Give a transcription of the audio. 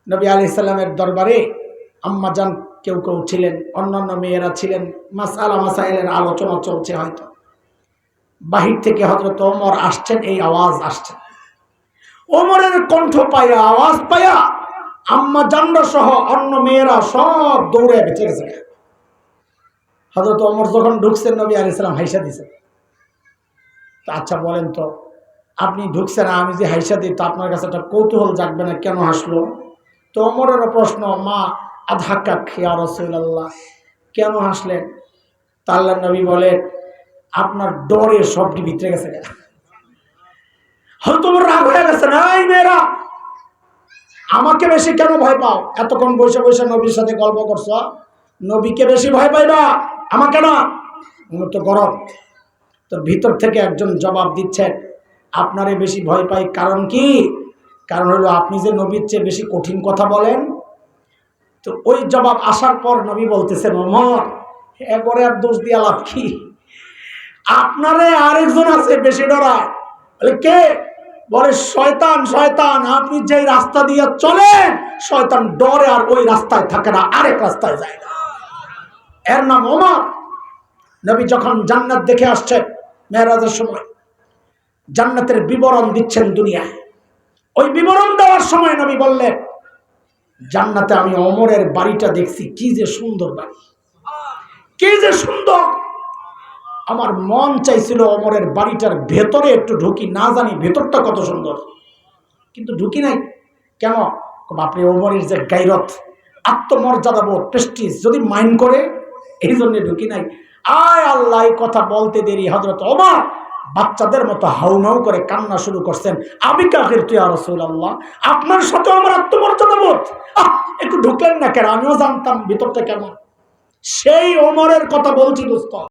নবী আলাইহিস সালামের দরবারে আম্মাজান কেউ কেউ ছিলেন, অন্যান্য মেয়েরা ছিলেন, মাসআলা মাসাইলের আলোচনা চলছে। হয়তো বাহির থেকে হযরত ওমর আসছেন, এই আওয়াজ আসছে। ওমরের কণ্ঠ পায়া, আওয়াজ পায়া আম্মাজানরা সহ অন্য মেয়েরা সব দৌড়ে বেঁচে গেছে। হযরত ওমর যখন ঢুকছেন, নবী আলাইহিস সালাম হাইসা দিয়েছেন। তো আচ্ছা বলেন তো, আপনি ঢুকছেন, আমি যে হাইসা দিই, তো আপনার কাছে একটা কৌতূহল জাগবে না, কেন হাসলো? তো ওমরের প্রশ্ন, মা আদহাকাক ইয়া রাসূলুল্লাহ, কেন হাসলেন? তা আল্লাহর নবী বলেন, আপনার ডরে সবটি ভিতরে গেছে। হয়তো তোমার রাগ হয়ে গেছে, এই মেয়েরা আমাকে বেশি কেন ভয় পাও? এতক্ষণ বসে বসে নবীর সাথে গল্প করছো, নবীকে বেশি ভয় পাইবা, আমাকে না? আমার তো গরম। তো ভিতর থেকে একজন জবাব দিচ্ছেন, আপনারে বেশি ভয় পাই কারণ কি? কারণ হলো আপনি যে নবীর চেয়ে বেশি কঠিন কথা বলেন। তো ওই জবাব আসার পর নবী বলতেছেন, ওমর এবারে আর দোষ দিয়া লাভ কি? আপনারে আরেকজন আছে বেশি ডরায়। বলে কে? বলে শয়তান। শয়তান আপনি যেই রাস্তা দিয়ে চলেন, শয়তান ডরে আর ওই রাস্তায় থাকে না, আরেক রাস্তায় যায়। এর নাম ওমর। নবী যখন জান্নাত দেখে আসছেন মেরাজের সময়, জান্নাতের বিবরণ দিচ্ছেন দুনিয়ায়। ওই বিবরণ দেওয়ার সময় নবী বললেন, জান্নাতে আমি ওমরের বাড়িটা দেখছি, কি যে সুন্দর বাড়ি, কি যে সুন্দর। আমার মন চাইছিল ওমরের বাড়িটার ভেতরে একটু ঢুকি, না জানি ভেতরটা কত সুন্দর, কিন্তু ঢুকি নাই। কেন? আপনি ওমরের যে গায়রত, আত্মমর্যাদা বোধ, প্রেস্টিজ যদি মাইন্ড করে, এই জন্য ঢুকি নাই। আয় আল্লাহ, এই কথা বলতে দেরি হযরত ওমর বাচ্চাদের মতো হাউমাউ করে কান্না শুরু করছেন, আবিকা গিরতু ইয়া রাসূলুল্লাহ, আপনার সাথে আমার আত্মমর্যাদা বোধ, একটু ঢুকলেন না কেন? আমিও জানতাম ভিতরটা কেমন। সেই ওমরের কথা বলছি দোস্ত।